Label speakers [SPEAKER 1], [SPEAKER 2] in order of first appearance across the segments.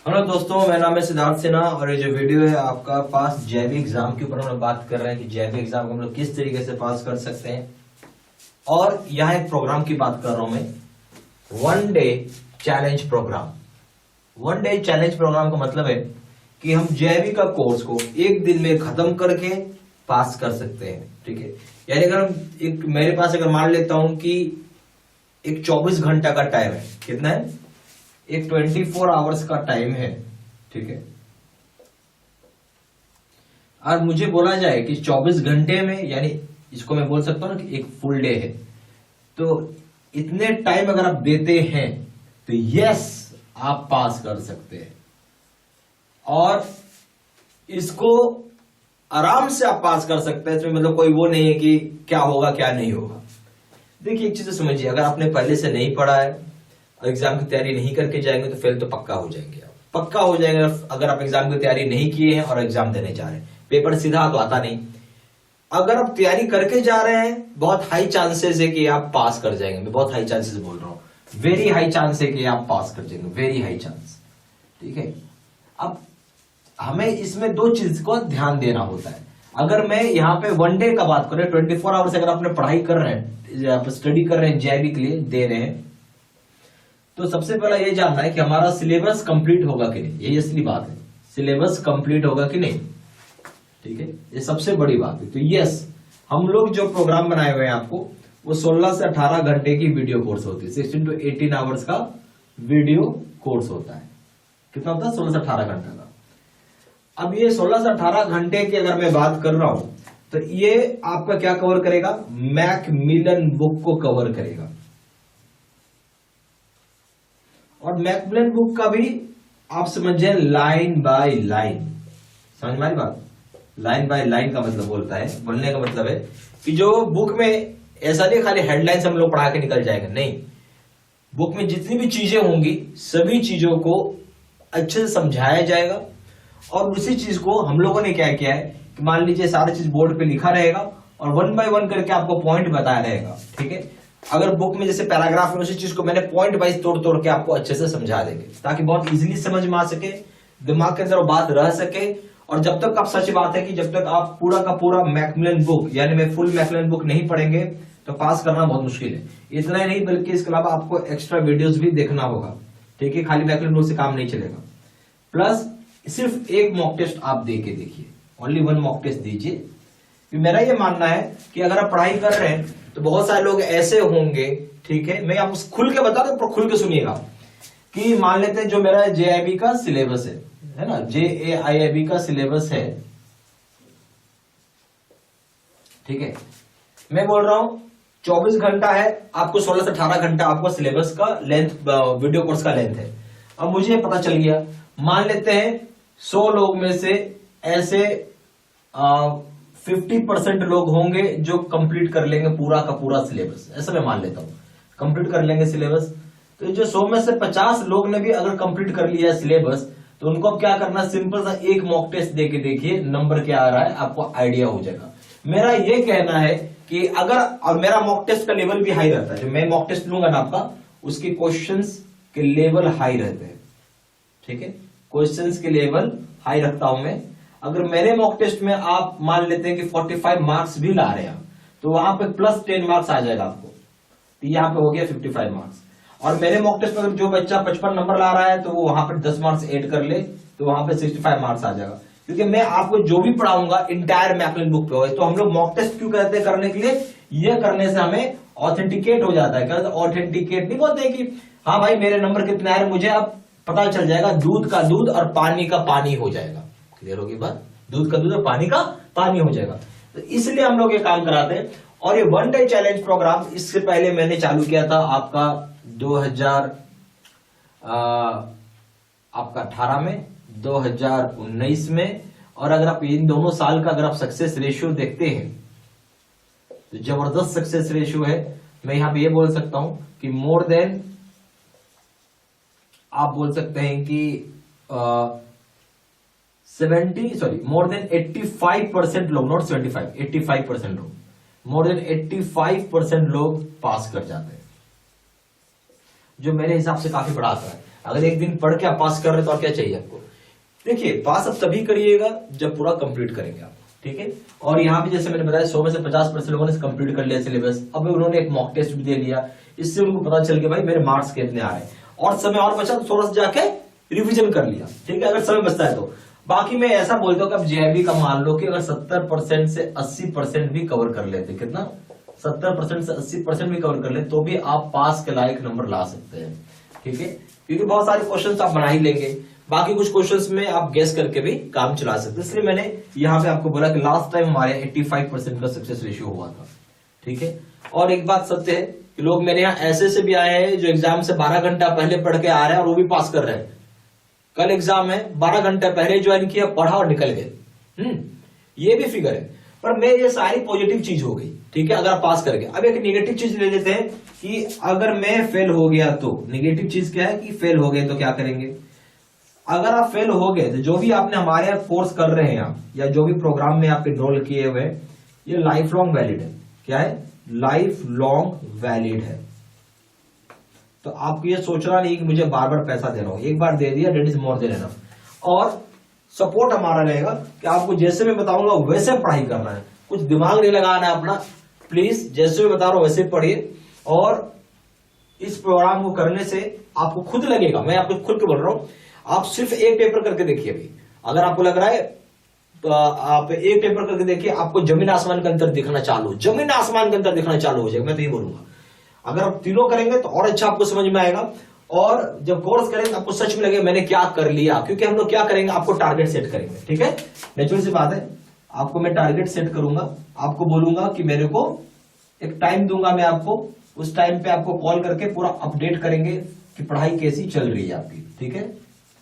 [SPEAKER 1] Hello दोस्तों, मेरा नाम है सिद्धार्थ सिन्हा और ये जो वीडियो है आपका पास जेबी एग्जाम के ऊपर हम लोग बात कर रहे हैं कि जेबी एग्जाम को हम लोग किस तरीके से पास कर सकते हैं। और यहाँ एक प्रोग्राम की बात कर रहा हूं मैं, one day challenge program. One day challenge program का मतलब है कि हम जेबी का कोर्स को एक दिन में खत्म करके पास कर सकते हैं। ठीक है, यानी अगर हम मेरे पास अगर मान लेता हूं कि एक 24 घंटा का टाइम है, कितना है, एक 24 आवर्स का टाइम है। ठीक है, और मुझे बोला जाए कि 24 घंटे में, यानी इसको मैं बोल सकता हूं ना कि एक फुल डे है, तो इतने टाइम अगर आप देते हैं तो यस आप पास कर सकते हैं। और इसको आराम से आप पास कर सकते हैं। इसमें मतलब कोई वो नहीं है कि क्या होगा क्या नहीं होगा। देखिए एक चीज समझिए, अगर आपने पहले से नहीं पढ़ा है और एग्जाम की तैयारी नहीं करके जाएंगे तो फेल तो पक्का हो जाएंगे। आप पक्का हो जाएंगे अगर आप एग्जाम की तैयारी नहीं किए हैं और एग्जाम देने जा रहे हैं। पेपर सीधा तो आता नहीं। अगर आप तैयारी करके जा रहे हैं, बहुत हाई चांसेस है कि आप पास कर जाएंगे। मैं बहुत हाई चांसेस बोल रहा हूं, वेरी हाई चांस है कि आप पास कर जाएंगे, वेरी हाई चांस। ठीक है, अब हमें इसमें दो चीज को ध्यान देना होता है। अगर मैं यहाँ पे वन डे का बात करें, 24 आवर्स अगर आपने पढ़ाई कर रहे हैं, स्टडी कर रहे हैं, जेबी के लिए दे रहे हैं, तो सबसे पहला ये जानना है कि हमारा सिलेबस कंप्लीट होगा कि नहीं। यही असली बात है, सिलेबस कंप्लीट होगा कि नहीं। ठीक है, ये सबसे बड़ी बात है। तो यस, हम लोग जो प्रोग्राम बनाए हुए हैं आपको, वो 16 से 18 घंटे की वीडियो कोर्स होती है। 16 to 18 आवर्स का वीडियो कोर्स होता है। कितना होता है? 16 से 18 घंटे का। अब ये 16 से 18 घंटे की अगर मैं बात कर रहा हूं तो ये आपका क्या कवर करेगा? मैकमिलन बुक को कवर करेगा। और मैकमिलन बुक का भी आप समझे लाइन बाय लाइन। समझ में आई बात? लाइन बाय लाइन का मतलब बोलने का मतलब है कि जो बुक में ऐसा नहीं खाली हेडलाइंस हम लोग पढ़ा के निकल जाएंगे, नहीं। बुक में जितनी भी चीजें होंगी सभी चीजों को अच्छे से समझाया जाएगा। और उसी चीज को हम लोगों ने क्या किया है कि मान लीजिए सारी चीज बोर्ड पे लिखा रहेगा और वन बाय वन करके आपको पॉइंट बताया रहेगा। ठीक है, अगर बुक में जैसे पैराग्राफ में, उसी चीज को मैंने पॉइंट वाइज तोड़ तोड़ के आपको अच्छे से समझा देंगे, ताकि बहुत इजीली समझ में आ सके, दिमाग के अंदर वो बात रह सके। और जब तक आप, सच बात है कि जब तक आप पूरा का पूरा मैकमिलन बुक, यानी मैं फुल मैकमिलन बुक नहीं पढ़ेंगे तो पास करना बहुत मुश्किल है। इतना ही नहीं बल्कि इसके अलावा आपको एक्स्ट्रा वीडियोस भी देखना होगा। ठीक है, खाली मैकमिलन बुक से काम नहीं चलेगा। प्लस सिर्फ एक मॉक टेस्ट आप दे के देखिए, ओनली वन मॉक टेस्ट दीजिए। मेरा ये मानना है कि अगर आप पढ़ाई कर रहे हैं तो बहुत सारे लोग ऐसे होंगे, ठीक है, मैं आपको खुल के बता रहा हूं, खुल के सुनिएगा, कि मान लेते हैं जो मेरा जेआईबी का सिलेबस है ना, जेएआईबी का सिलेबस है। ठीक है, मैं बोल रहा हूं 24 घंटा है, आपको 16 से 18 घंटा आपको सिलेबस का लेंथ, वीडियो कोर्स का लेंथ है। अब मुझे पता चल गया, मान लेते हैं 100 लोग में से ऐसे 50% लोग होंगे जो कंप्लीट कर लेंगे पूरा का पूरा सिलेबस। ऐसा मैं मान लेता हूं, कंप्लीट कर लेंगे सिलेबस। तो जो 100 में से 50 लोग ने भी अगर कंप्लीट कर लिया सिलेबस, तो उनको अब क्या करना, सिंपल सा एक मॉक टेस्ट देके देखिए, नंबर क्या आ रहा है आपको आइडिया हो जाएगा। मेरा ये कहना है कि अगर, और मेरा मॉक टेस्ट का लेवल भी हाई रहता है, जो मैं मॉक टेस्ट लूंगा ना आपका, उसके क्वेश्चंस के लेवल हाई रहते हैं। ठीक है, क्वेश्चंस के लेवल हाई रखता हूं मैं। अगर मेरे मॉक टेस्ट में आप मान लेते हैं कि 45 मार्क्स भी ला रहे हैं, तो वहां पे प्लस 10 मार्क्स आ जाएगा आपको, तो यहां पे हो गया 55 मार्क्स। और मेरे मॉक टेस्ट में अगर जो बच्चा 55 नंबर ला रहा है तो वो वहां पर 10 मार्क्स ऐड कर ले, तो वहां पे 65 मार्क्स आ जाएगा। क्योंकि मैं आपको जो भी पढ़ाऊंगा इंटायर मैकमिलन बुक पे होगा। तो हम लोग मॉक टेस्ट क्यों कहते हैं करने के लिए? ये करने से हमें ऑथेंटिकेट हो जाता है। ऑथेंटिकेट नहीं बोलते कि हाँ भाई मेरे नंबर कितने आ रहे, मुझे अब पता चल जाएगा, दूध का दूध और पानी का पानी हो जाएगा। क्लियर होगी बात? दूध का दूध और पानी का पानी हो जाएगा। तो इसलिए हम लोग ये काम कराते हैं। और ये वन डे चैलेंज प्रोग्राम इससे पहले मैंने चालू किया था आपका 2018 में, 2019 में। और अगर आप इन दोनों साल का अगर आप सक्सेस रेशियो देखते हैं तो जबरदस्त सक्सेस रेशियो है। मैं यहां पे ये बोल सकता हूं कि मोर देन, आप बोल सकते हैं कि मोर देन 85% लोग, नॉट 75, 85% लोग, मोर देन 85% लोग पास कर जाते हैं, जो मेरे हिसाब से काफी बड़ा आंकड़ा है। अगर एक दिन पढ़ के आप पास कर रहे तो और क्या चाहिए आपको। देखिए पास अब तभी करिएगा जब पूरा कंप्लीट करेंगे आप, ठीक है। और यहाँ पे जैसे मैंने बताया 100 में से 50% लोगों ने कंप्लीट कर लिया सिलेबस। अब उन्होंने एक मॉक टेस्ट भी दे लिया, इससे उनको पता चल गया भाई मेरे मार्क्स कितने आ रहे हैं, और समय और बचा तो थोड़ा सा जाके रिविजन कर लिया, ठीक है, अगर समय बचता है तो। बाकी मैं ऐसा बोलता हूँ कि अब जेआईबी का मान लो कि अगर 70% से 80% भी कवर कर लेते, कितना 70% से 80% भी कवर कर ले तो भी आप पास के लायक नंबर ला सकते हैं, ठीक है, क्योंकि बहुत सारे क्वेश्चंस आप बना ही लेंगे। बाकी कुछ क्वेश्चंस में आप गेस करके भी काम चला सकते हैं। इसलिए मैंने यहाँ पे आपको बोला कि लास्ट टाइम हमारे 85% का सक्सेस रेशियो हुआ था, ठीक है। और एक बात सत्य है कि लोग मेरे यहाँ ऐसे से भी आए हैं जो एग्जाम से 12 घंटा पहले पढ़ के आ रहे हैं और वो भी पास कर रहे हैं। कल एग्जाम है, 12 घंटे पहले ज्वाइन किया, पढ़ा और निकल गए। ये भी फिगर है। पर मैं ये सारी पॉजिटिव चीज हो गई, ठीक है, अगर आप पास कर गए। अब एक नेगेटिव चीज ले लेते हैं कि अगर मैं फेल हो गया तो। नेगेटिव चीज क्या है कि फेल हो गए तो क्या करेंगे। अगर आप फेल हो गए तो जो भी आपने हमारे यहाँ कोर्स कर रहे हैं आप, या जो भी प्रोग्राम में आप एनरोल किए हुए, ये लाइफ लॉन्ग वैलिड है। क्या है, लाइफ लॉन्ग वैलिड है। तो आपको ये सोचना नहीं कि मुझे बार बार पैसा देना हो, एक बार दे दिया that is more than enough. और सपोर्ट हमारा रहेगा कि आपको जैसे मैं बताऊंगा वैसे पढ़ाई करना है, कुछ दिमाग नहीं लगाना है अपना। प्लीज जैसे मैं बता रहा हूं वैसे पढ़िए। और इस प्रोग्राम को करने से आपको खुद लगेगा, मैं आपको खुद के बोल रहा हूं, आप सिर्फ एक पेपर करके देखिए। अभी अगर आपको लग रहा है तो आप एक पेपर करके देखिए, आपको जमीन आसमान का अंतर दिखना चालू, जमीन आसमान का अंतर दिखना चालू हो जाएगा। मैं तो ये बोलूंगा अगर आप तीनों करेंगे तो और अच्छा आपको समझ में आएगा। और जब कोर्स करेंगे आपको सच में लगे मैंने क्या कर लिया। क्योंकि हम लोग क्या करेंगे, आपको टारगेट सेट करेंगे, ठीक है, नेचुरल सी बात है। आपको मैं टारगेट सेट करूंगा, आपको बोलूंगा कि मेरे को एक टाइम दूंगा, मैं आपको उस टाइम पे आपको कॉल करके पूरा अपडेट करेंगे कि पढ़ाई कैसी चल रही है आपकी, ठीक है,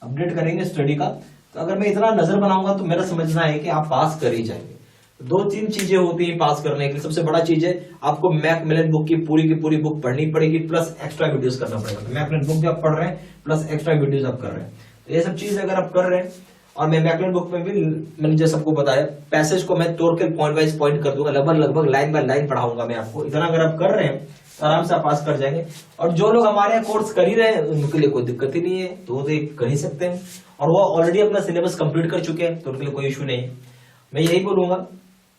[SPEAKER 1] अपडेट करेंगे स्टडी का। तो अगर मैं इतना नजर बनाऊंगा तो मेरा समझना है कि आप पास कर ही जाएंगे। दो तीन चीजें होती हैं पास करने के लिए। सबसे बड़ा चीज है आपको मैकमिलन बुक की पूरी बुक पढ़नी पड़ेगी, प्लस एक्स्ट्रा वीडियोस करना पड़ेगा। तो मैकमिलन बुक भी आप पढ़ रहे हैं प्लस एक्स्ट्रा वीडियोस आप कर रहे हैं, तो ये सब चीज अगर आप कर रहे हैं। और मैं मैकमिलन बुक में भी मैंने जैसे सबको बताया पैसेज को मैं तोड़ के पॉइंट वाइज पॉइंट कर दूंगा, लगभग लाइन बाय लाइन पढ़ाऊंगा मैं आपको। इतना अगर आप कर रहे हैं तो आराम से आप पास कर जाएंगे। और जो लोग हमारे यहाँ कोर्स कर ही रहे हैं उनके लिए कोई दिक्कत ही नहीं है, तो वो तो कर ही सकते हैं। और वो ऑलरेडी अपना सिलेबस कंप्लीट कर चुके हैं तो उनके लिए कोई इश्यू नहीं है। मैं यही बोलूंगा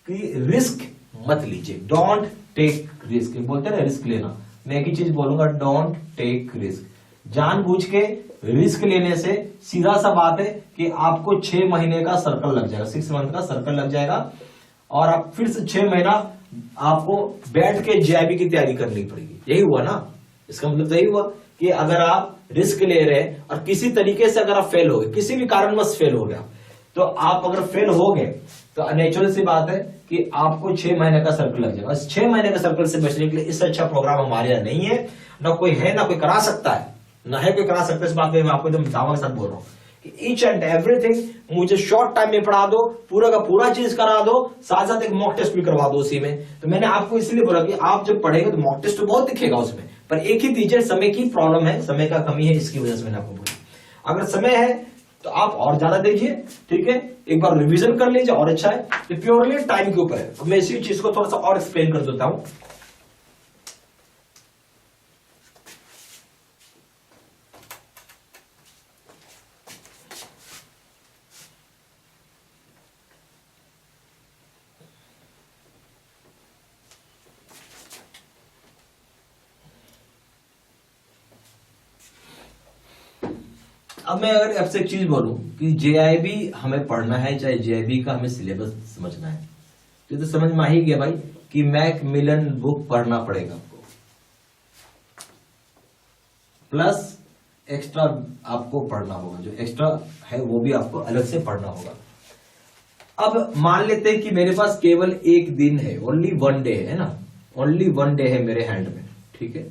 [SPEAKER 1] कि रिस्क मत लीजिए, डोंट टेक रिस्क। बोलते हैं ना रिस्क लेना, मैं एक ही चीज बोलूंगा, डोंट टेक रिस्क। जानबूझ के रिस्क लेने से सीधा सा बात है कि आपको 6 महीने का सर्कल लग जाएगा, 6 मंथ का सर्कल लग जाएगा। और आप फिर से 6 महीना आपको बैठ के जेआईबी की तैयारी करनी पड़ेगी। यही हुआ ना, इसका मतलब तो यही हुआ कि अगर आप रिस्क ले रहे हैं और किसी तरीके से अगर आप फेल हो गए, किसी भी कारणवश फेल हो गया, तो आप अगर फेल हो गए तो नेचुरल सी बात है कि आपको 6 महीने का सर्कल लग जाएगा। 6 महीने का सर्कल से बचने के लिए इससे अच्छा प्रोग्राम हमारे यहाँ नहीं है, ना कोई है, ना कोई करा सकता है, ना है कोई करा सकता है। इस बात में मैं आपको एकदम दावा के साथ बोल रहा हूँ कि ईच एंड एवरीथिंग मुझे शॉर्ट टाइम में पढ़ा दो, पूरा का पूरा चीज करा दो, साथ साथ एक मॉक टेस्ट भी करवा दो उसी में। तो मैंने आपको इसलिए बोला कि आप जब पढ़ेंगे तो मॉक टेस्ट तो बहुत दिखेगा उसमें, पर एक ही दीजिए, समय की प्रॉब्लम है, समय का कमी है, इसकी वजह से मैंने आपको बोला। अगर समय है तो आप और ज्यादा देखिए, ठीक है, एक बार रिवीजन कर लीजिए और अच्छा है। ये प्योरली टाइम के ऊपर है। तो मैं इसी चीज को थोड़ा सा और एक्सप्लेन कर देता हूं। अब मैं अगर आपसे एक चीज बोलूं कि जेआईबी हमें पढ़ना है, चाहे जेआईबी का हमें सिलेबस समझना है, तो समझ में आ ही गया भाई कि मैकमिलन बुक पढ़ना पड़ेगा आपको, प्लस एक्स्ट्रा आपको पढ़ना होगा। जो एक्स्ट्रा है वो भी आपको अलग से पढ़ना होगा। अब मान लेते हैं कि मेरे पास केवल एक दिन है, ओनली 1 डे है ना, ओनली 1 डे है मेरे हैंड में, ठीक है।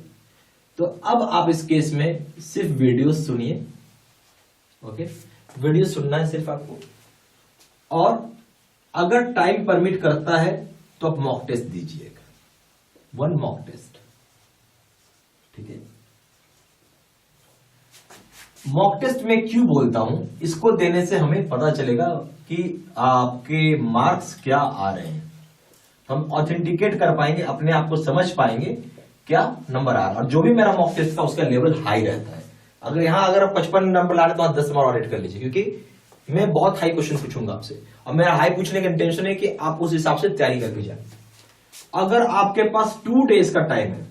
[SPEAKER 1] तो अब आप इस केस में सिर्फ वीडियो सुनिए, ओके, वीडियो सुनना है सिर्फ आपको। और अगर टाइम परमिट करता है तो आप मॉक टेस्ट दीजिएगा, 1 मॉक टेस्ट, ठीक है। मॉक टेस्ट में क्यों बोलता हूं, इसको देने से हमें पता चलेगा कि आपके मार्क्स क्या आ रहे हैं। हम ऑथेंटिकेट कर पाएंगे, अपने आप को समझ पाएंगे क्या नंबर आ रहा है। और जो भी मेरा मॉक टेस्ट था उसका लेवल हाई रहता है। अगर यहाँ अगर आप 55 नंबर ला रहे तो आप 10 नंबर और एड कर लीजिए, क्योंकि मैं बहुत हाई क्वेश्चन पूछूंगा आपसे, और मेरा हाई पूछने का इंटेंशन है कि आप उस हिसाब से तैयारी करके जाए। अगर आपके पास 2 डेज का टाइम है,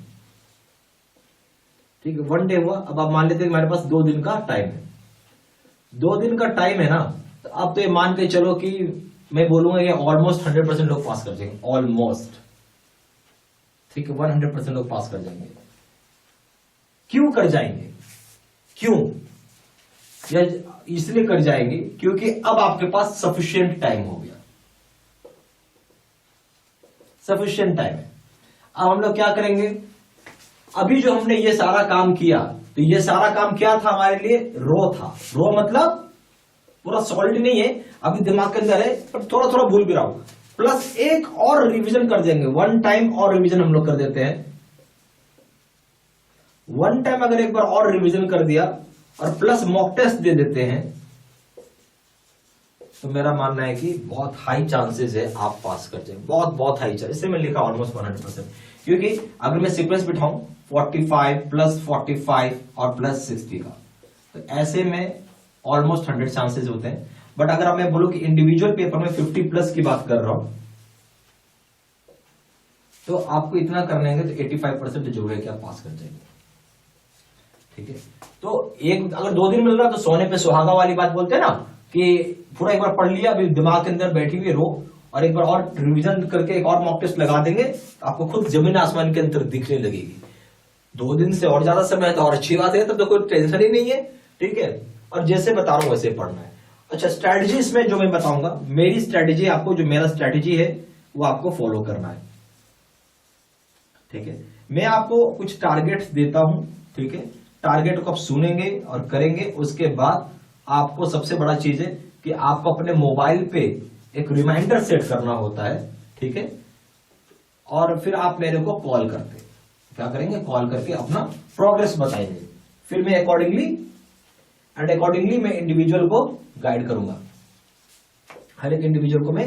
[SPEAKER 1] ठीक है, 1 डे हुआ, अब आप मान लेते हैं मेरे पास 2 दिन का टाइम है। 2 दिन का टाइम है ना, तो आप तो ये मान के चलो कि मैं बोलूंगा ये ऑलमोस्ट 100% लोग पास कर जाएंगे, ऑलमोस्ट, ठीक है, 100% लोग पास कर जाएंगे। क्यों कर जाएंगे? क्यों? इसलिए कर जाएंगे क्योंकि अब आपके पास सफिशिएंट टाइम हो गया, सफिशिएंट टाइम है। अब हम लोग क्या करेंगे, अभी जो हमने ये सारा काम किया, तो ये सारा काम क्या था हमारे लिए? रो था। रो मतलब पूरा सॉलिड नहीं है, अभी दिमाग के अंदर है, पर थोड़ा थोड़ा भूल भी रहा हूं। प्लस एक और रिवीजन कर देंगे, 1 टाइम और रिवीजन हम लोग कर देते हैं। 1 टाइम अगर एक बार और रिवीजन कर दिया और प्लस मॉक टेस्ट दे देते हैं, तो मेरा मानना है कि बहुत हाई चांसेस है आप पास कर जाएंगे, बहुत बहुत हाई चांसेस। इससे मैं लिखा ऑलमोस्ट 100%, क्योंकि अगर मैं सीक्वेंस बिठाऊं 45 प्लस 45 और प्लस 60 का, तो ऐसे में ऑलमोस्ट 100 चांसेस होते हैं। बट अगर अब मैं बोलूं कि इंडिविजुअल पेपर में 50 प्लस की बात कर रहा हूं, तो आपको इतना करना है तो 85% जो है कि आप पास कर जाएंगे, ठीक है। तो एक अगर 2 दिन मिल रहा तो सोने पे सुहागा वाली बात बोलते हैं ना, कि पूरा एक बार पढ़ लिया, अभी दिमाग के अंदर बैठी हुई रो, और एक बार और रिवीजन करके एक और मॉक टेस्ट लगा देंगे, तो आपको खुद जमीन आसमान के अंदर दिखने लगेगी। 2 दिन से और ज्यादा समय है तो और अच्छी बात है, तब तो कोई टेंशन ही नहीं है, ठीक है। और जैसे बता रहा हूं वैसे पढ़ना है। अच्छा, स्ट्रैटेजी इसमें जो मैं बताऊंगा, मेरी स्ट्रैटेजी, आपको जो मेरा स्ट्रैटेजी है वो आपको फॉलो करना है, ठीक है। मैं आपको कुछ टारगेट्स देता हूं, ठीक है। टारगेट को आप सुनेंगे और करेंगे, उसके बाद आपको सबसे बड़ा चीज है कि आपको अपने मोबाइल पे एक रिमाइंडर सेट करना होता है, ठीक है। और फिर आप मेरे को कॉल करते, क्या करेंगे, कॉल करके अपना प्रोग्रेस बताएंगे, फिर मैं अकॉर्डिंगली मैं इंडिविजुअल को गाइड करूंगा। हर एक इंडिविजुअल को मैं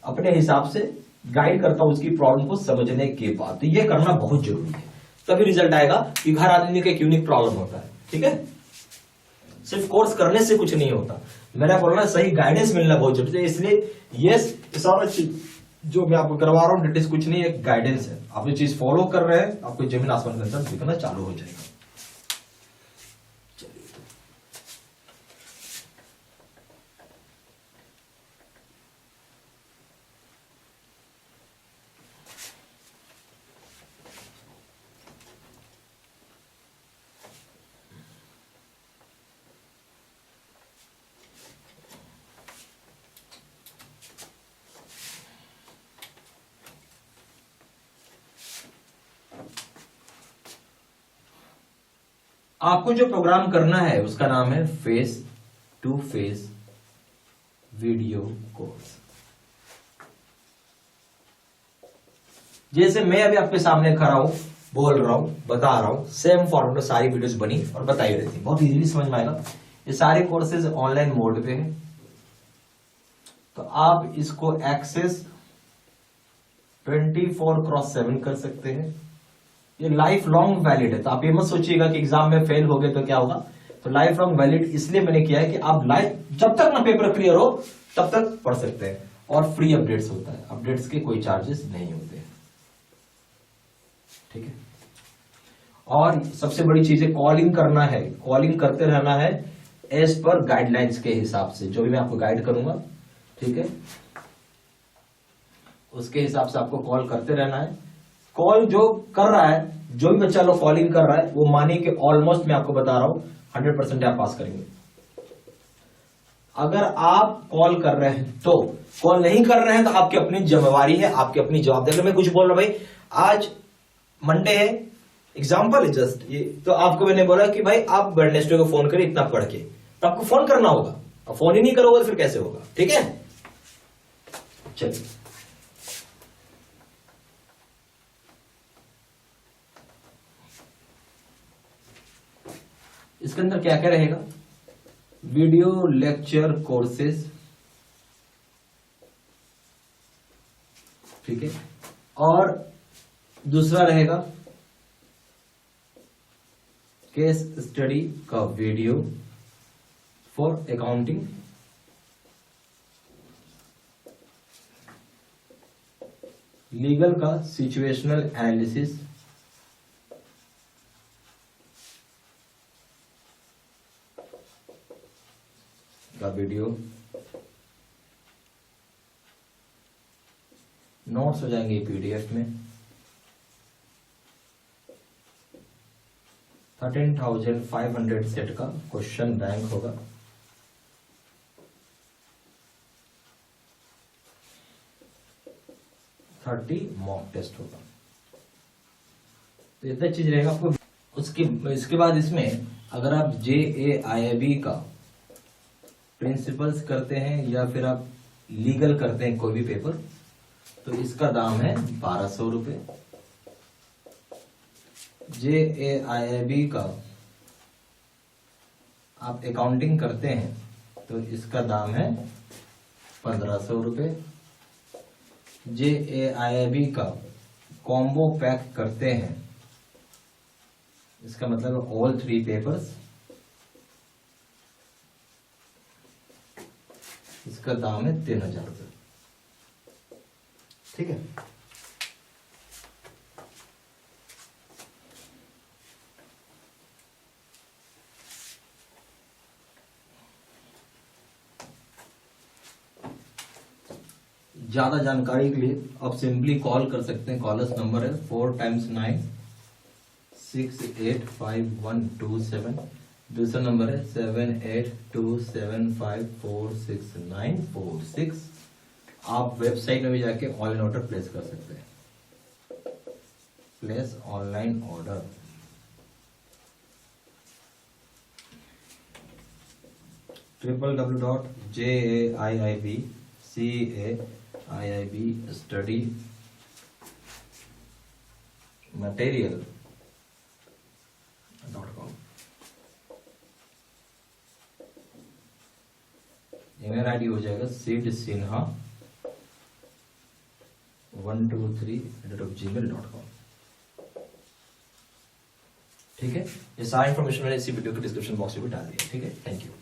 [SPEAKER 1] अपने हिसाब से गाइड करता हूं, उसकी प्रॉब्लम को समझने के बाद। तो ये करना बहुत जरूरी है, तभी रिजल्ट आएगा कि हर आदमी का एक यूनिक प्रॉब्लम होता है, ठीक है। सिर्फ कोर्स करने से कुछ नहीं होता, मेरा बोलना सही गाइडेंस मिलना बहुत जरूरी है। इसलिए यस, सारा जो मैं आपको करवा रहा हूं डिटेल्स कुछ नहीं, एक गाइडेंस है। आप ये चीज फॉलो कर रहे हैं, आपको जमीन आसमान के अंदर दिखना चालू हो जाएगा। आपको जो प्रोग्राम करना है उसका नाम है face to face video course. जैसे मैं अभी आपके सामने खड़ा हूं, बोल रहा हूं, बता रहा हूं, सेम फॉर्मेट में सारी वीडियोस बनी और बताई रहती, बहुत इजीली समझ में आएगा। ये सारे कोर्सेज ऑनलाइन मोड पे है, तो आप इसको एक्सेस 24/7 कर सकते हैं। ये लाइफ लॉन्ग वैलिड है, तो आप ये मत सोचिएगा कि एग्जाम में फेल हो गए तो क्या होगा। तो लाइफ लॉन्ग वैलिड इसलिए मैंने किया है कि आप लाइफ जब तक ना पेपर क्लियर हो तब तक पढ़ सकते हैं, और फ्री अपडेट्स होता है, अपडेट्स के कोई चार्जेस नहीं होते हैं, ठीक है। और सबसे बड़ी चीज है कॉलिंग करना है, कॉलिंग करते रहना है एज पर गाइडलाइंस के हिसाब से, जो भी मैं आपको गाइड करूंगा, ठीक है, उसके हिसाब से आपको कॉल करते रहना है। कॉल जो कर रहा है, जो भी बच्चा लोग कॉलिंग कर रहा है, वो मानिए कि ऑलमोस्ट मैं आपको बता रहा हूं 100% आप पास करेंगे। अगर आप कॉल कर रहे हैं तो, कॉल नहीं कर रहे हैं तो आपकी अपनी जिम्मेवारी है, आपकी अपनी जवाबदारी। मैं कुछ बोल रहा हूं भाई, आज मंडे है, एग्जाम्पल है जस्ट ये, तो आपको मैंने बोला कि भाई आप वेडनेसडे को फोन करें इतना पढ़ के, तो आपको फोन करना होगा। अब फोन ही नहीं करोगे तो फिर कैसे होगा, ठीक है। चलिए, इसके अंदर क्या क्या रहेगा, वीडियो लेक्चर कोर्सेज, ठीक है, और दूसरा रहेगा केस स्टडी का वीडियो फॉर अकाउंटिंग, लीगल का सिचुएशनल एनालिसिस, का वीडियो, नोट्स हो जाएंगे पीडीएफ में, 13,500 सेट का क्वेश्चन बैंक होगा, मॉक टेस्ट होगा। तो इतना चीज रहेगा आपको। इसके बाद इसमें अगर आप JAIIB का प्रिंसिपल्स करते हैं या फिर आप लीगल करते हैं कोई भी पेपर, तो इसका दाम है 1200 रुपये। JAIIB का आप अकाउंटिंग करते हैं तो इसका दाम है 1500 रुपये। JAIIB का कॉम्बो पैक करते हैं, इसका मतलब ऑल 3 पेपर्स, इसका दाम है 3000 रुपये। ठीक है। ज्यादा जानकारी के लिए आप सिंपली कॉल कर सकते हैं। कॉलर्स नंबर है 4 × 9 685127। दूसरा नंबर है 7827546946। आप वेबसाइट में भी जाके ऑनलाइन ऑर्डर प्लेस कर सकते हैं। Place online order. www.JAIIBCAIIB email ID हो जाएगा sidsinha123@gmail.com। ठीक है। ये सारा इन्फॉर्मेशन मैंने इसी वीडियो के डिस्क्रिप्शन बॉक्स में भी डाल दिया। ठीक है। Thank you.